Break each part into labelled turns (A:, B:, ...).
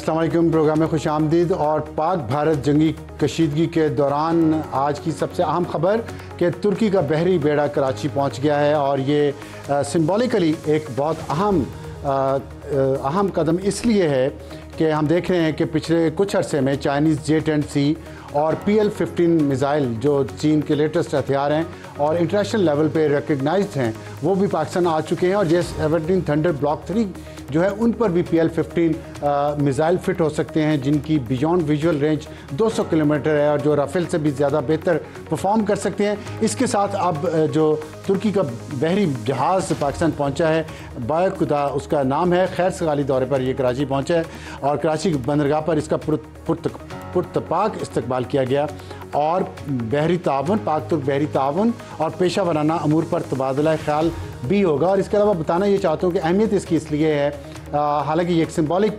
A: अस्सलाम वालेकुम। प्रोग्राम में खुश आमदीद। और पाक भारत जंगी कशीदगी के दौरान आज की सबसे अहम खबर कि तुर्की का बहरी बेड़ा कराची पहुंच गया है और ये सिंबॉलिकली एक बहुत अहम कदम इसलिए है कि हम देख रहे हैं कि पिछले कुछ अरसे में चाइनीज़ J-10C और PL-15 मिज़ाइल जो चीन के लेटेस्ट हथियार हैं और इंटरनेशनल लेवल पे रिकग्नाइज्ड हैं वो भी पाकिस्तान आ चुके हैं। और J-17 थंडर ब्लॉक 3 जो है उन पर भी PL-15 मिज़ाइल फिट हो सकते हैं जिनकी बियॉन्ड विजुअल रेंज 200 किलोमीटर है और जो राफेल से भी ज़्यादा बेहतर परफॉर्म कर सकते हैं। इसके साथ अब जो तुर्की का बहरी जहाज़ पाकिस्तान पहुंचा है, बायकुदा उसका नाम है, खैर सगाली दौरे पर ये कराची पहुंचा है और कराची बंदरगाह पर इसका पुरतपाक इस्तकबाल किया गया और बहरी ताउन, पाक तुर्क बहरी ताउन और पेशा वराना अमूर पर तबादला ख्याल भी होगा। और इसके अलावा बताना ये चाहता हूँ कि अहमियत इसकी इसलिए है, हालांकि ये एक सिंबॉलिक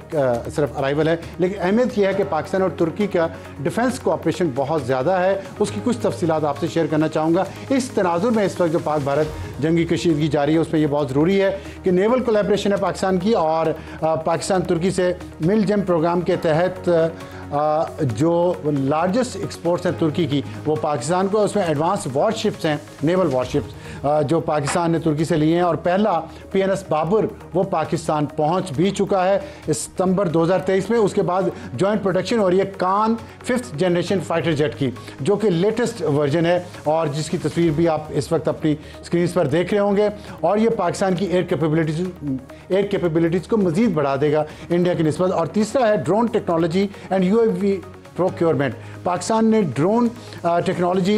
A: सिर्फ अराइवल है, लेकिन अहमियत यह है कि पाकिस्तान और तुर्की का डिफेंस कोऑपरेशन बहुत ज़्यादा है। उसकी कुछ तफसीलात आपसे शेयर करना चाहूँगा। इस तनाजुर में इस वक्त जो पाक भारत जंगी कशीदगी जारी है उसमें यह बहुत ज़रूरी है कि नेवल कोलैबोरेशन है पाकिस्तान की और पाकिस्तान तुर्की से मिल-जम प्रोग्राम के तहत जो लार्जेस्ट एक्सपोर्ट्स हैं तुर्की की वो पाकिस्तान को, उसमें एडवांस वॉरशिप्स हैं, नेवल वॉरशिप्स जो पाकिस्तान ने तुर्की से लिए हैं और पहला PNS बाबर वो पाकिस्तान पहुंच भी चुका है सितंबर 2023 में। उसके बाद जॉइंट प्रोडक्शन हो रही है कान 5th जनरेशन फाइटर जेट की जो कि लेटेस्ट वर्जन है और जिसकी तस्वीर भी आप इस वक्त अपनी स्क्रीन पर देख रहे होंगे। और ये पाकिस्तान की एयर कैपेबिलिटीज़ को मज़ीद बढ़ा देगा इंडिया की निस्बत। और तीसरा है drone technology and UAV procurement. Pakistan ने ड्रोन टेक्नोलॉजी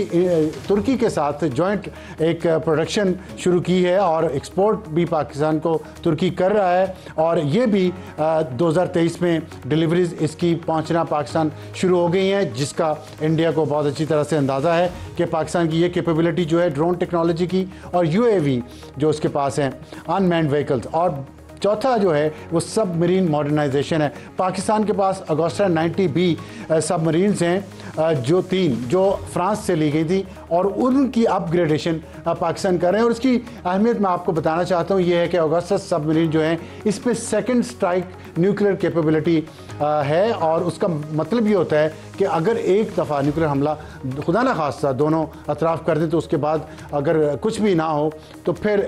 A: तुर्की के साथ जॉइंट एक प्रोडक्शन शुरू की है और एक्सपोर्ट भी पाकिस्तान को तुर्की कर रहा है और ये भी 2023 में डिलीवरीज इसकी पहुंचना पाकिस्तान शुरू हो गई हैं, जिसका इंडिया को बहुत अच्छी तरह से अंदाज़ा है कि पाकिस्तान की ये कैपेबिलिटी जो है ड्रोन टेक्नोलॉजी की और UAV जो उसके पास हैं, अनमैन्ड व्हीकल्स। और चौथा जो है वो सबमरीन मॉडर्नाइजेशन है। पाकिस्तान के पास अगोस्टा 90B सबमरीन्स हैं जो 3 जो फ्रांस से ली गई थी और उनकी अपग्रेडेशन पाकिस्तान कर रहे हैं। और उसकी अहमियत मैं आपको बताना चाहता हूँ ये है कि अगोस्टा सबमरीन जो है इस पर सेकेंड स्ट्राइक न्यूक्लियर कैपेबिलिटी है और उसका मतलब ये होता है कि अगर एक दफ़ा न्यूक्लियर हमला खुदा न खास्ता दोनों अतराफ़ कर दें तो उसके बाद अगर कुछ भी ना हो तो फिर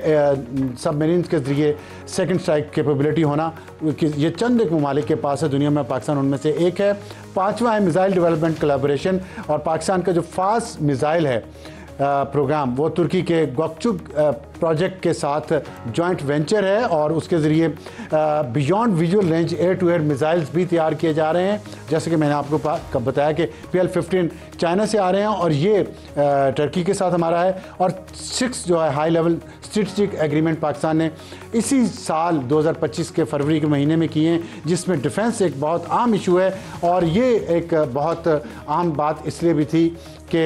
A: सबमरीन्स के ज़रिए सेकेंड स्ट्राइक कैपेबिलिटी होना ये चंद एक ममालिक के पास है दुनिया में, पाकिस्तान उनमें से एक है। पाँचवा है मिज़ाइल डेवलपमेंट कोलैबोरेशन और पाकिस्तान का जो फास्ट मिज़ाइल है प्रोग्राम वो तुर्की के गोकचुक प्रोजेक्ट के साथ जॉइंट वेंचर है और उसके ज़रिए beyond visual range air to air missiles भी तैयार किए जा रहे हैं। जैसे कि मैंने आपको बताया कि PL-15 चाइना से आ रहे हैं और ये टर्की के साथ हमारा है। और 6 जो है high level strategic agreement Pakistan ने इसी साल 2025 के फरवरी के महीने में किए हैं, जिसमें डिफेंस एक बहुत अहम इशू है। और ये एक बहुत अहम बात इसलिए भी थी कि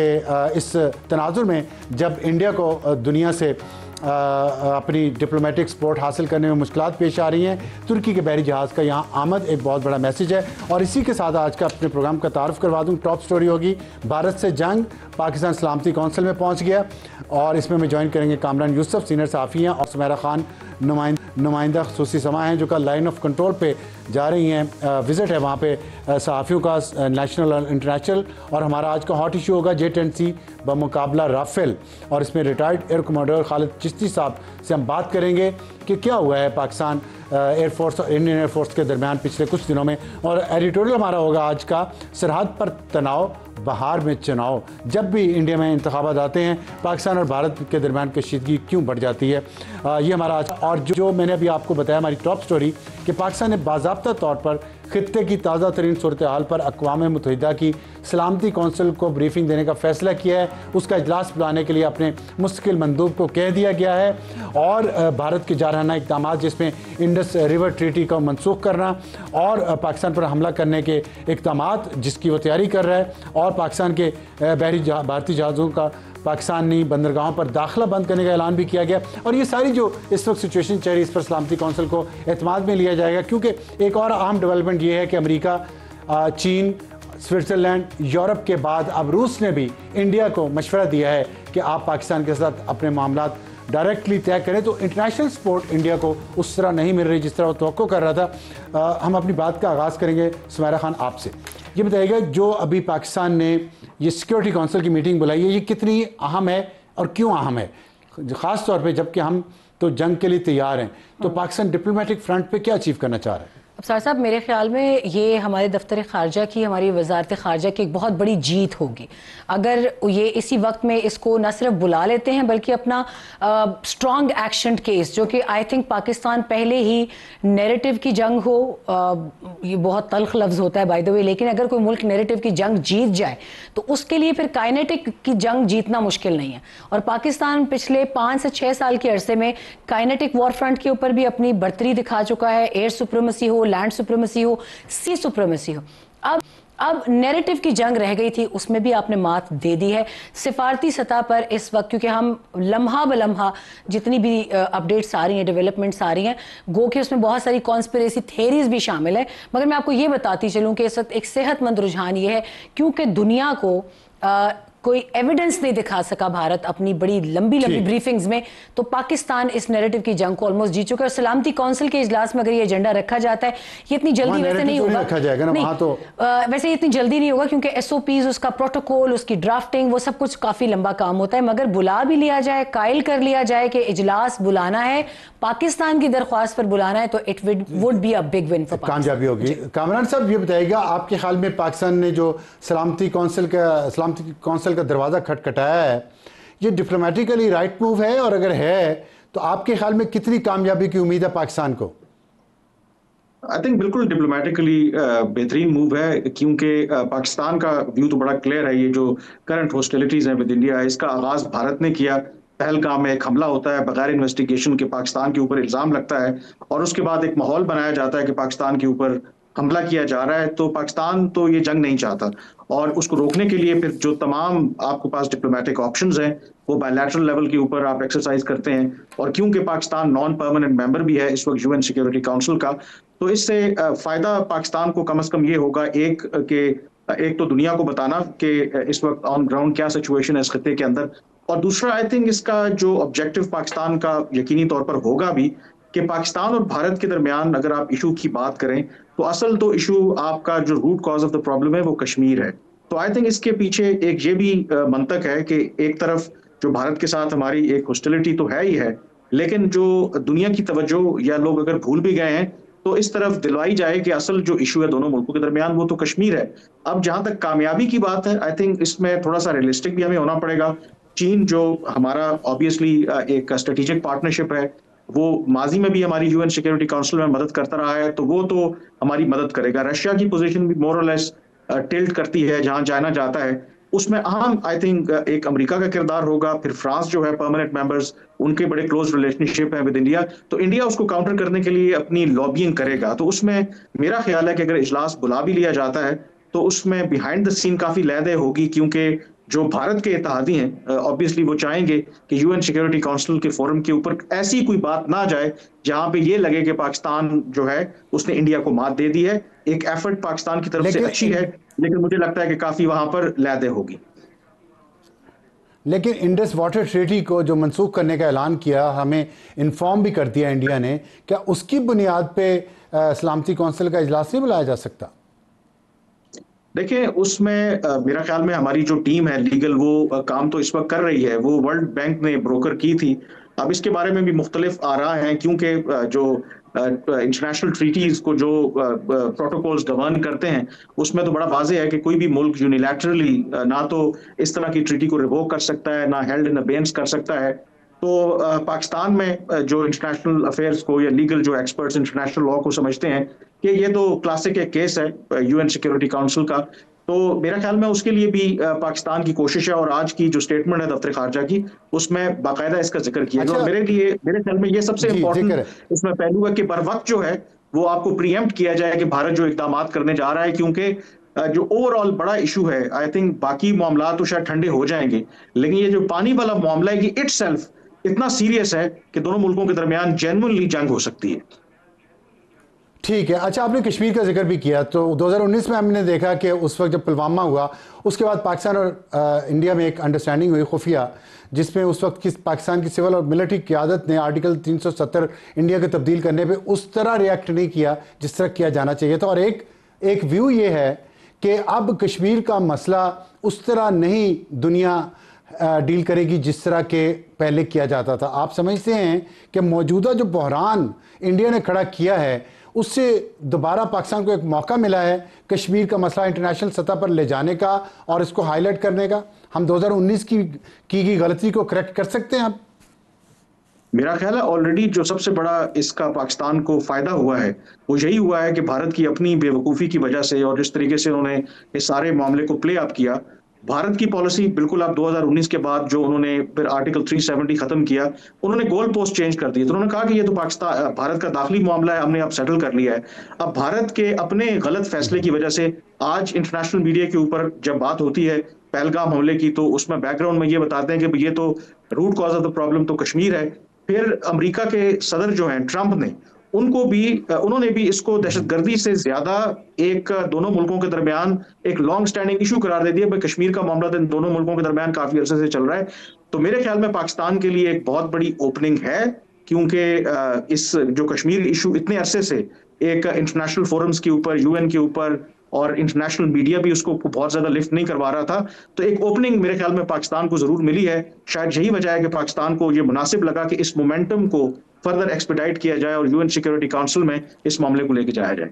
A: इस तनाजुर में जब इंडिया को दुनिया से अपनी डिप्लोमेटिक सपोर्ट हासिल करने में मुश्किलात पेश आ रही हैं, तुर्की के बहरी जहाज़ का यहाँ आमद एक बहुत बड़ा मैसेज है। और इसी के साथ आज का अपने प्रोग्राम का तारुफ करवा दूँ। टॉप स्टोरी होगी भारत से जंग, पाकिस्तान सलामती कौंसिल में पहुँच गया और इसमें हमें ज्वाइन करेंगे कामरान यूसुफ सीनियर सहाफ़ी हैं और सुमेरा खान नुमाइंदा खसूसी समा हैं जो कल लाइन ऑफ कंट्रोल पे जा रही हैं। विज़िट है वहाँ पे सहाफ़ियों का नेशनल और इंटरनेशनल। और हमारा आज का हॉट इशू होगा J-10C बमुकाबला राफेल और इसमें retired air commander Khalid Chishti साहब से हम बात करेंगे कि क्या हुआ है पाकिस्तान एयरफोर्स और इंडियन एयरफोर्स के दरमियान पिछले कुछ दिनों में। और एडिटोरियल हमारा होगा आज का सरहद पर तनाव, बहार में चुनाव। जब भी इंडिया में इंतखाबात आते हैं पाकिस्तान और भारत के दरमियान कशीदगी क्यों बढ़ जाती है, ये हमारा आज। और जो मैंने अभी आपको बताया हमारी टॉप स्टोरी कि पाकिस्तान ने बाज़ाब्ता तौर पर खित्ते की ताज़ा तरीन सूरत हाल पर अक़वाम मुत्तहिदा की सलामती कौंसिल को ब्रीफिंग देने का फ़ैसला किया है। उसका इजलास बुलाने के लिए अपने मुस्तकिल मंदूब को कह दिया गया है। और भारत के जारहाना इक़दामात जिसमें इंडस रिवर ट्रीटी का मनसूख करना और पाकिस्तान पर हमला करने के इक़दामात जिसकी वो तैयारी कर रहा है और पाकिस्तान के भारतीय जहाज़ों का पाकिस्तानी बंदरगाहों पर दाखिला बंद करने का ऐलान भी किया गया। और ये सारी जो इस वक्त सिचुएशन चल रही है इस पर सलामती कौंसिल को एतमाद में लिया जाएगा, क्योंकि एक और अहम डेवलपमेंट ये है कि अमेरिका, चीन, स्विट्ज़रलैंड, यूरोप के बाद अब रूस ने भी इंडिया को मशवरा दिया है कि आप पाकिस्तान के साथ अपने मामलात डायरेक्टली तय करें, तो इंटरनेशनल सपोर्ट इंडिया को उस तरह नहीं मिल रही जिस तरह वो तवक्को कर रहा था। हम अपनी बात का आगाज़ करेंगे सुमैरा खान आपसे। ये बताइएगा, जो अभी पाकिस्तान ने ये सिक्योरिटी काउंसिल की मीटिंग बुलाई है, ये कितनी अहम है और क्यों अहम है? ख़ास तौर पे जबकि हम तो जंग के लिए तैयार हैं, तो पाकिस्तान डिप्लोमेटिक फ्रंट पे क्या अचीव करना चाह रहा है?
B: अफसार साहब, मेरे ख्याल में ये हमारे दफ्तर ख़ारजा की, हमारी वजारत ख़ारजा की एक बहुत बड़ी जीत होगी अगर ये इसी वक्त में इसको न सिर्फ बुला लेते हैं बल्कि अपना स्ट्रॉन्ग एक्शन केस, जो कि आई थिंक पाकिस्तान पहले ही नैरेटिव की जंग हो, ये बहुत तल्ख लफ्ज़ होता है बाय द वे, लेकिन अगर कोई मुल्क नैरेटिव की जंग जीत जाए तो उसके लिए फिर काइनेटिक की जंग जीतना मुश्किल नहीं है। और पाकिस्तान पिछले 5 से 6 साल के अरसे में काइनेटिक वॉर फ्रंट के ऊपर भी अपनी बढ़तरी दिखा चुका है। एयर सुप्रीमेसी हो, लैंड सुप्रीमेसी हो, सी सुप्रीमेसी हो, अब नैरेटिव की जंग रह गई थी, उसमें भी आपने मात दे दी है। सिफारती सतह पर इस वक्त, क्योंकि हम लम्हा ब लम्हा जितनी भी अपडेट्स आ रही हैं, डेवलपमेंट्स आ रही हैं, गो कि उसमें बहुत सारी कॉन्स्पिरेसी थेरीज भी शामिल है, मगर मैं आपको ये बताती चलूँ कि इस वक्त एक सेहतमंद रुझान ये है, क्योंकि दुनिया को कोई एविडेंस नहीं दिखा सका भारत अपनी बड़ी लंबी ब्रीफिंग्स में, तो पाकिस्तान इस नैरेटिव की जंग को ऑलमोस्ट जीत चुका है। और सलामती काउंसिल के इजलास में अगर ये एजेंडा रखा जाता है, ये इतनी जल्दी वैसे नहीं होगा,
A: रखा जाएगा ना, वहां तो
B: वैसे ये इतनी जल्दी नहीं होगा, क्योंकि एसओपीज, उसका प्रोटोकॉल, उसकी ड्राफ्टिंग, वो सब कुछ काफी लंबा काम होता है। मगर बुला भी लिया जाए, कायल कर लिया जाए कि इजलास बुलाना है, पाकिस्तान की दरख्वास्त पर बुलाना है, तो it would be a big win for
A: कामयाबी होगी। कामरान साहब, ये बताइएगा, आपके ख्याल में पाकिस्तान ने जो सलामती काउंसिल का दरवाजा खटखटाया है, ये डिप्लोमेटिकली राइट मूव है? और अगर है तो आपके ख्याल में कितनी कामयाबी की उम्मीद है पाकिस्तान को?
C: आई थिंक बिल्कुल डिप्लोमेटिकली बेहतरीन मूव है, क्योंकि पाकिस्तान का व्यू तो बड़ा क्लियर है। ये जो करंट हॉस्टिलिटीज हैं विद इंडिया, इसका आगाज भारत ने किया। पहलगाम में एक हमला होता है बगैर इन्वेस्टिगेशन के, पाकिस्तान के ऊपर इल्जाम लगता है और उसके बाद एक माहौल बनाया जाता है कि पाकिस्तान के ऊपर हमला किया जा रहा है। तो पाकिस्तान तो ये जंग नहीं चाहता और उसको रोकने के लिए फिर जो तमाम आपके पास डिप्लोमेटिक ऑप्शंस हैं वो बायलैटरल लेवल के ऊपर आप एक्सरसाइज करते हैं। और क्योंकि पाकिस्तान नॉन परमानेंट मेंबर भी है इस वक्त यूएन सिक्योरिटी काउंसिल का, तो इससे फायदा पाकिस्तान को कम से कम ये होगा, एक तो दुनिया को बताना कि इस वक्त ऑन ग्राउंड क्या सिचुएशन है इस खत्ते के अंदर, और दूसरा आई थिंक इसका जो ऑब्जेक्टिव पाकिस्तान का यकीनी तौर पर होगा भी कि पाकिस्तान और भारत के दरमियान अगर आप इशू की बात करें तो असल तो इशू आपका जो root cause of the problem है वो कश्मीर है। तो आई थिंक इसके पीछे एक ये भी मंतक है कि एक तरफ जो भारत के साथ हमारी एक हॉस्टिलिटी तो है ही है, लेकिन जो दुनिया की तवज्जो या लोग अगर भूल भी गए हैं तो इस तरफ दिलवाई जाए कि असल जो इशू है दोनों मुल्कों के दरमियान वो तो कश्मीर है। अब जहां तक कामयाबी की बात है, आई थिंक इसमें थोड़ा सा रियलिस्टिक भी हमें होना पड़ेगा। चीन जो हमारा ऑब्वियसली एक स्ट्रेटेजिक पार्टनरशिप है, वो माजी में भी हमारी यूएन सिक्योरिटी काउंसिल में मदद करता रहा है, तो वो तो हमारी मदद करेगा। रशिया की पोजीशन भी मोर और लेस टिल्ट करती है जहां चाइना जाता है, उसमें अहम आई थिंक एक अमेरिका का किरदार होगा। फिर फ्रांस जो है परमानेंट मेंबर्स, उनके बड़े क्लोज रिलेशनशिप है विद इंडिया, तो इंडिया उसको काउंटर करने के लिए अपनी लॉबिंग करेगा। तो उसमें मेरा ख्याल है कि अगर इजलास बुला भी लिया जाता है तो उसमें बिहाइंड द सीन काफी लहदे होगी, क्योंकि जो भारत के इत्तेहादी हैं ऑब्वियसली वो चाहेंगे कि यूएन सिक्योरिटी काउंसिल के फोरम के ऊपर ऐसी कोई बात ना जाए जहां पे ये लगे कि पाकिस्तान जो है उसने इंडिया को मात दे दी है। एक एफर्ट पाकिस्तान की तरफ से अच्छी है, लेकिन मुझे लगता है कि काफी वहां पर लहदे होगी।
A: लेकिन इंडस वाटर ट्रीटी को जो मनसूख करने का ऐलान किया, हमें इन्फॉर्म भी कर दिया इंडिया ने, क्या उसकी बुनियाद पे सलामती काउंसिल का इजलास नहीं बुलाया जा सकता?
C: देखिए, उसमें मेरा ख्याल में हमारी जो टीम है लीगल, वो काम तो इस वक्त कर रही है। वो वर्ल्ड बैंक ने ब्रोकर की थी। अब इसके बारे में भी मुख्तलिफ आ रहा है, क्योंकि जो इंटरनेशनल ट्रीटीज को जो प्रोटोकॉल्स गवर्न करते हैं उसमें तो बड़ा वाज़ेह है कि कोई भी मुल्क यूनिलैटरली ना तो इस तरह की ट्रीटी को रिवोक कर सकता है, ना हेल्ड इन अबेंस कर सकता है। तो पाकिस्तान में जो इंटरनेशनल अफेयर्स को या लीगल जो एक्सपर्ट्स इंटरनेशनल लॉ को समझते हैं कि ये तो क्लासिक एक केस है यूएन सिक्योरिटी काउंसिल का, तो मेरा ख्याल में उसके लिए भी पाकिस्तान की कोशिश है। और आज की जो स्टेटमेंट है दफ्तर खारजा की, उसमें बाकायदा इसका जिक्र किया गया। और मेरे ख्याल में ये सबसे इम्पोर्टेंट इसमें पहलू है कि बर वक्त जो है वो आपको प्रीएम्प्ट किया जाए कि भारत जो इकदाम करने जा रहा है, क्योंकि जो ओवरऑल बड़ा इशू है, आई थिंक बाकी मामला तो शायद ठंडे हो जाएंगे, लेकिन ये जो पानी वाला मामला है कि इटसेल्फ इतना सीरियस है कि दोनों मुल्कों के दरमियान जेन्युइनली जंग हो सकती है।
A: ठीक है। अच्छा, आपने कश्मीर का जिक्र भी किया, तो 2019 में हमने देखा कि उस वक्त जब पुलवामा हुआ उसके बाद पाकिस्तान और इंडिया में एक अंडरस्टैंडिंग हुई खुफिया, जिसमें उस वक्त की पाकिस्तान की सिविल और मिलिट्री क़यादत ने आर्टिकल 370 इंडिया के तब्दील करने पे उस तरह रिएक्ट नहीं किया जिस तरह किया जाना चाहिए था। और एक व्यू ये है कि अब कश्मीर का मसला उस तरह नहीं दुनिया डील करेगी जिस तरह के पहले किया जाता था। आप समझते हैं कि मौजूदा जो बहरान इंडिया ने खड़ा किया है उससे दोबारा पाकिस्तान को एक मौका मिला है कश्मीर का मसला इंटरनेशनल सतह पर ले जाने का और इसको हाईलाइट करने का? हम 2019 की गई गलती को करेक्ट कर सकते हैं अब?
C: मेरा ख्याल है ऑलरेडी जो सबसे बड़ा इसका पाकिस्तान को फायदा हुआ है वो यही हुआ है कि भारत की अपनी बेवकूफ़ी की वजह से और जिस तरीके से उन्होंने इस सारे मामले को प्ले अप किया, भारत की पॉलिसी बिल्कुल आप 2019 के बाद जो उन्होंने फिर आर्टिकल 370 खत्म किया, उन्होंने गोल पोस्ट चेंज कर दी। तो उन्होंने कहा कि ये तो पाकिस्तान भारत का दाखिली मामला है, हमने अब सेटल कर लिया है। अब भारत के अपने गलत फैसले की वजह से आज इंटरनेशनल मीडिया के ऊपर जब बात होती है पहलगाम हमले की, तो उसमें बैकग्राउंड में ये बताते हैं कि ये तो root cause of the problem तो कश्मीर है। फिर अमेरिका के सदर जो हैं ट्रंप ने उन्होंने भी इसको दहशतगर्दी से ज्यादा एक दोनों मुल्कों के दरमियान एक लॉन्ग स्टैंडिंग इशू करार दे दिया। भाई कश्मीर का मामला तो दोनों मुल्कों के दरमियान काफी अरसे से चल रहा है। तो मेरे ख्याल में पाकिस्तान के लिए एक बहुत बड़ी ओपनिंग है, क्योंकि इस जो कश्मीर इशू इतने अरसे से एक इंटरनेशनल फोरम्स के ऊपर, यूएन के ऊपर और इंटरनेशनल मीडिया भी उसको बहुत ज्यादा लिफ्ट नहीं करवा रहा था, तो एक ओपनिंग मेरे ख्याल में पाकिस्तान को जरूर मिली है। शायद यही वजह है कि पाकिस्तान को ये मुनासिब लगा कि इस मोमेंटम को फर्दर एक्सपेडाइट किया जाए और यूएन सिक्योरिटी काउंसिल में इस मामले को लेकर जाया जाए।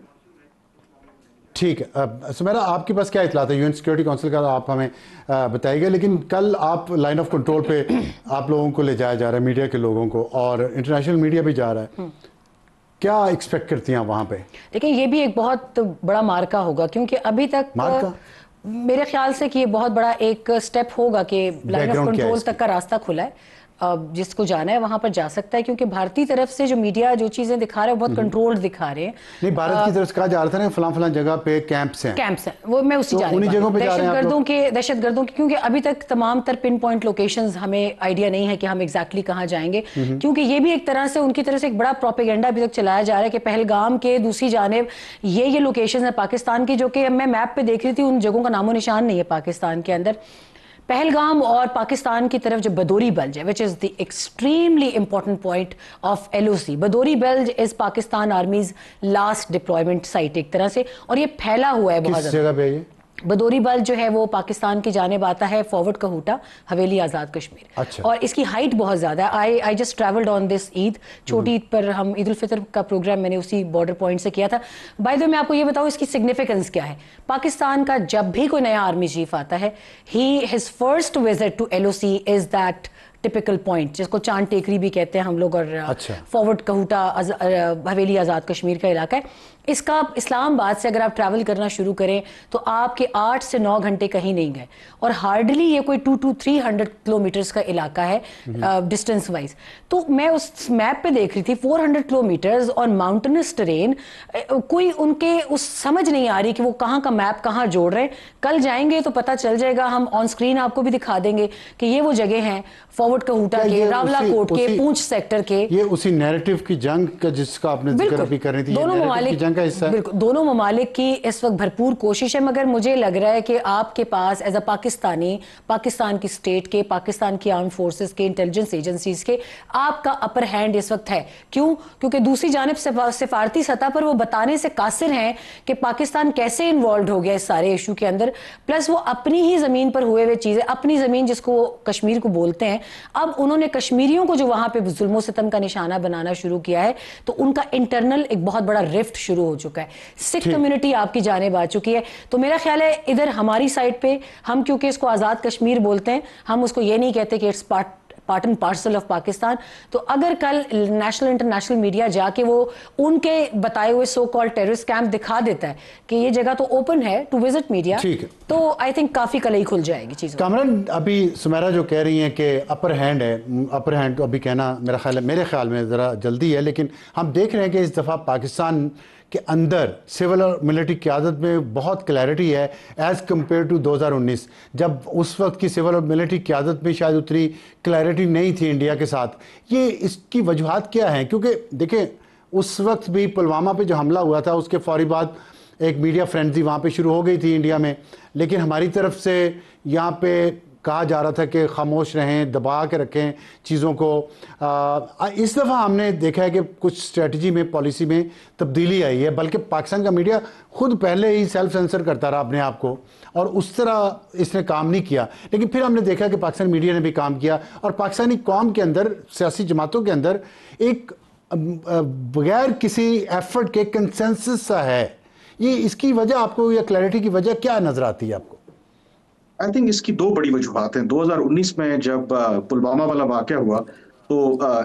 A: ठीक है। सुमेरा, आपके पास क्या इतला था यूएन सिक्योरिटी काउंसिल का? आप हमें बताइएगा। लेकिन कल आप लाइन ऑफ कंट्रोल पे आप लोगों को ले जाया जा रहा है, मीडिया के लोगों को, और इंटरनेशनल मीडिया भी जा रहा है। क्या एक्सपेक्ट करती हैं वहां पे?
B: देखिए, ये भी एक बहुत बड़ा मार्का होगा, क्योंकि अभी तक मेरे ख्याल से कि ये बहुत बड़ा एक स्टेप होगा कि लाइन ऑफ कंट्रोल तक का रास्ता खुला है। जिसको जाना है वहां पर जा सकता है, क्योंकि भारतीय तरफ से जो मीडिया जो चीजें दिखा रहे हैं बहुत कंट्रोल्ड दिखा रहे हैं।
A: नहीं, भारत की तरफ से कहा जा रहा था ना फलां जगह पे कैंप्स हैं,
B: वो मैं उसी
A: तो उन्हीं जगहों पे जा रहे हैं
B: दहशतगर्दों के, क्योंकि अभी तक तमाम तर पिन पॉइंट लोकेशंस हमें आइडिया नहीं है कि हम एग्जैक्टली कहाँ जाएंगे, क्योंकि ये भी एक तरह से उनकी तरफ से एक बड़ा प्रोपेगेंडा अभी तक चलाया जा रहा है कि पहलगाम के दूसरी जानिब ये लोकेशन है पाकिस्तान की, जो कि मैं मैप पे देख रही थी, उन जगहों का नामो निशान नहीं है पाकिस्तान के अंदर। पहलगाम और पाकिस्तान की तरफ जो बदोरी बेल्ट है, which is the extremely important point of LOC. Badori belt is Pakistan army's last deployment site एक तरह से, और ये फैला हुआ है बहुत
A: जगह पे। ये
B: बदोरी बेल्ट जो है वो पाकिस्तान की जानिब आता है, फॉरवर्ड कहूटा, हवेली आज़ाद कश्मीर।
A: अच्छा।
B: और इसकी हाइट बहुत ज़्यादा है। I just travelled on this Eid, छोटी ईद पर हम ईद उल फितर का प्रोग्राम मैंने उसी बॉर्डर पॉइंट से किया था। बाय द वे, मैं आपको ये बताऊँ इसकी सिग्निफिकेंस क्या है। पाकिस्तान का जब भी कोई नया आर्मी चीफ आता है, his first visit to LOC is that typical point, जिसको चांद टेकरी भी कहते हैं हम लोग, और
A: अच्छा।
B: फॉरवर्ड कहूटा हवेली आज़ाद कश्मीर का इलाका है। इसका इस्लामाबाद से अगर आप ट्रैवल करना शुरू करें तो आपके 8 से 9 घंटे कहीं नहीं गए, और हार्डली ये कोई 200 to 300 किलोमीटर्स का इलाका है डिस्टेंस वाइज। तो मैं उस मैप पे देख रही थी 400 किलोमीटर्स ऑन माउंटेनस टेरेन, कोई उनके उस समझ नहीं आ रही कि वो कहाँ का मैप कहाँ जोड़ रहे हैं। कल जाएंगे तो पता चल जाएगा, हम ऑन स्क्रीन आपको भी दिखा देंगे कि ये वो जगह हैं फॉरवर्ड कहूटा के, रावला कोट के, पूंछ सेक्टर के।
A: ये उसी नैरेटिव की जंग का जिसका आपने जिक्र भी कर रही थी,
B: दोनों ममालिक
A: का हिस्सा है।
B: बिल्कुल, दोनों ममालिक की इस वक्त भरपूर कोशिश है, मगर मुझे लग रहा है कि आपके पास एज अ पाकिस्तानी, पाकिस्तान की स्टेट के, पाकिस्तान की आर्म फोर्सेस के, इंटेलिजेंस एजेंसीज के, आपका अपर हैंड इस वक्त है। क्यों? क्योंकि दूसरी जानिब सिफारती सतह पर वो बताने से कासिर हैं कि पाकिस्तान कैसे इन्वॉल्व हो गया इस सारे इशू के अंदर, प्लस वो अपनी ही जमीन पर हुए हुए चीजें, अपनी जमीन जिसको कश्मीर को बोलते हैं, अब उन्होंने कश्मीरियों को जो वहां पे जुल्मो सितम का निशाना बनाना शुरू किया है, तो उनका इंटरनल एक बहुत बड़ा रिफ्ट शुरू हो चुका है। सिख कम्युनिटी आपकी जानिब आ चुकी है। तो मेरा ख्याल है इधर हमारी साइड पे, हम क्योंकि इसको आज़ाद कश्मीर बोलते हैं, हम उसको ये नहीं कहते कि it's part and parcel of Pakistan. तो अगर कल नेशनल इंटरनेशनल मीडिया जाके वो उनके बताए हुए सो कॉल्ड टेररिस्ट कैंप दिखा देता है कि ये जगह तो ओपन है टू विजिट मीडिया, तो आई थिंक काफी कलई खुल जाएगी चीज़।
A: कामरान, अभी सुमेरा जो कह रही हैं कि अपर हैंड है, अपर हैंड तो अभी कहना मेरे ख्याल में ज़रा जल्दी है, लेकिन हम देख रहे हैं कि इस दफ़ा पाकिस्तान के अंदर सिविल और मिलिट्री क़यादत में बहुत क्लैरिटी है एज़ कम्पेयर टू 2019, जब उस वक्त की सिविल और मिलिट्री क़यादत में शायद उतनी क्लैरिटी नहीं थी इंडिया के साथ। ये इसकी वजूहात क्या हैं? क्योंकि देखें, उस वक्त भी पुलवामा पे जो हमला हुआ था उसके फौरी बाद एक मीडिया फ्रेंजी वहाँ पे शुरू हो गई थी इंडिया में, लेकिन हमारी तरफ से यहाँ पे कहा जा रहा था कि खामोश रहें, दबा के रखें चीज़ों को। इस दफ़ा हमने देखा है कि कुछ स्ट्रेटजी में, पॉलिसी में तब्दीली आई है, बल्कि पाकिस्तान का मीडिया खुद पहले ही सेल्फ सेंसर करता रहा अपने आप को, और उस तरह इसने काम नहीं किया। लेकिन फिर हमने देखा कि पाकिस्तानी मीडिया ने भी काम किया, और पाकिस्तानी कौम के अंदर, सियासी जमातों के अंदर एक बगैर किसी एफर्ट के कंसेंसस सा है। ये इसकी वजह आपको, या क्लैरिटी की वजह क्या नज़र आती है आपको?
C: आई थिंक इसकी दो बड़ी वजूहत हैं। 2019 में जब पुलवामा वाला वाक़या हुआ तो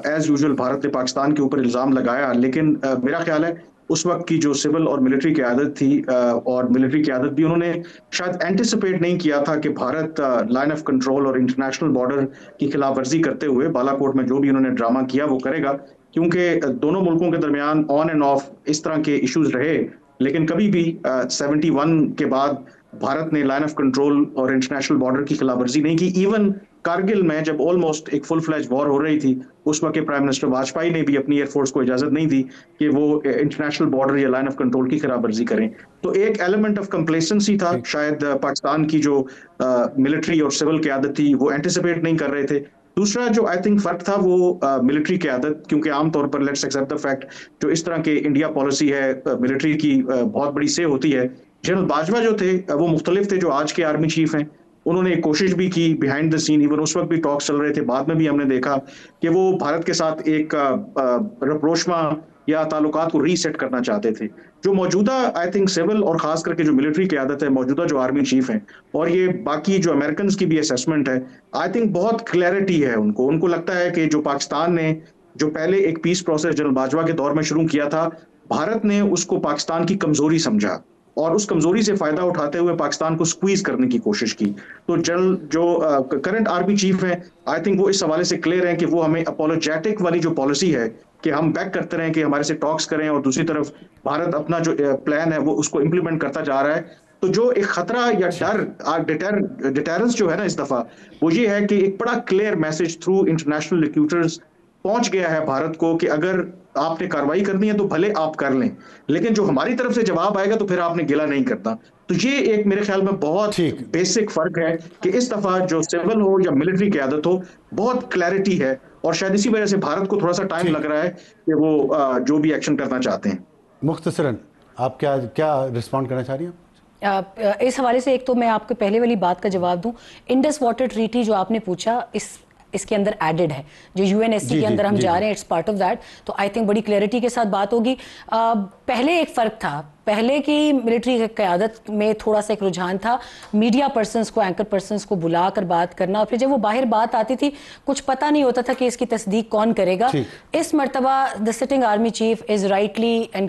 C: एज यूजुअल भारत ने पाकिस्तान के ऊपर इल्ज़ाम लगाया, लेकिन मेरा ख्याल है उस वक्त की जो सिविल और मिलिट्री क़यादत थी, और मिलिट्री क़यादत भी उन्होंने शायद एंटिसिपेट नहीं किया था कि भारत लाइन ऑफ कंट्रोल और इंटरनेशनल बॉर्डर की खिलाफ वर्जी करते हुए बालाकोट में जो भी उन्होंने ड्रामा किया वो करेगा, क्योंकि दोनों मुल्कों के दरमियान ऑन एंड ऑफ इस तरह के इश्यूज रहे। लेकिन कभी भी 71 के बाद भारत ने लाइन ऑफ कंट्रोल और इंटरनेशनल बॉर्डर की खिलाफवर्जी नहीं की। इवन कारगिल में जब ऑलमोस्ट एक फुल फ्लैज वॉर हो रही थी, उस वक्त के प्राइम मिनिस्टर वाजपेयी ने भी अपनी एयरफोर्स को इजाजत नहीं दी कि वो इंटरनेशनल बॉर्डर या लाइन ऑफ कंट्रोल की खिलाफवर्जी करें। तो एक एलिमेंट ऑफ कंप्लेसेंसी था, शायद पाकिस्तान की जो मिलिट्री और सिविल क़यादत थी वो एंटिसिपेट नहीं कर रहे थे। दूसरा जो आई थिंक फर्क था वो मिलिट्री क़यादत, क्योंकि आमतौर पर लेट्स एक्सेप्ट द फैक्ट जो इस तरह के इंडिया पॉलिसी है, मिलिट्री की बहुत बड़ी से होती है। जनरल बाजवा जो थे वो मुख्तलिफ थे जो आज के आर्मी चीफ हैं। उन्होंने एक कोशिश भी की बिहाइंड द सीन, इवन उस वक्त भी टॉक्स चल रहे थे, बाद में भी हमने देखा कि वो भारत के साथ एक रप्रोशमा या ताल्लुकात को रीसेट करना चाहते थे। जो मौजूदा आई थिंक सिविल और खास करके जो मिलिट्री क़यादत है, मौजूदा जो आर्मी चीफ हैं, और ये बाकी जो अमेरिकन की भी असेसमेंट है, आई थिंक बहुत क्लैरिटी है उनको लगता है कि जो पाकिस्तान ने जो पहले एक पीस प्रोसेस जनरल बाजवा के दौर में शुरू किया था, भारत ने उसको पाकिस्तान की कमजोरी समझा और उस कमजोरी से फायदा उठाते हुए पाकिस्तान को स्क्वीज करने की कोशिश की। तो जनरल जो करंट आर्मी चीफ है, आई थिंक वो इस हवाले से क्लियर है कि वो हमें अपोलोजेटिक वाली जो पॉलिसी है कि हम बैक करते रहें कि हमारे से टॉक्स करें, और दूसरी तरफ भारत अपना जो प्लान है वो उसको इंप्लीमेंट करता जा रहा है। तो जो एक खतरा या डर, डिटेरेंस जो है ना इस दफा, वो ये है कि एक बड़ा clear message through international recruiters पहुंच गया है भारत को कि अगर आपने कार्रवाई करनी है तो भले आप कर लें, लेकिन जो हमारी तरफ से जवाब आएगा तो फिर आपने गिला नहीं करना। तो ये एक मेरे ख्याल में बहुत बेसिक फर्क है कि इस दफा जो सिविल हो या मिलिट्री क़यादत हो, बहुत क्लैरिटी है, और शायद इसी वजह से भारत को थोड़ा सा टाइम लग रहा है कि वो जो भी एक्शन करना चाहते हैं।
A: मुख्तसरन आप क्या रिस्पॉन्ड करना चाह रही हैं?
B: इस हवाले से एक तो मैं आपको पहले वाली बात का जवाब दूं, इंडस वाटर ट्रीटी जो आपने पूछा, इसके अंदर एडेड है, जो यूएनएससी के अंदर हम जा रहे हैं, इट्स पार्ट ऑफ दैट। तो आई थिंक बड़ी क्लैरिटी के साथ बात होगी। पहले एक फ़र्क था, पहले की मिलिट्री क़यादत में थोड़ा सा एक रुझान था मीडिया पर्सनस को, एंकर पर्सनस को बुलाकर बात करना, और फिर जब वो बाहर बात आती थी कुछ पता नहीं होता था कि इसकी तस्दीक कौन करेगा। इस मरतबा the sitting army chief is rightly and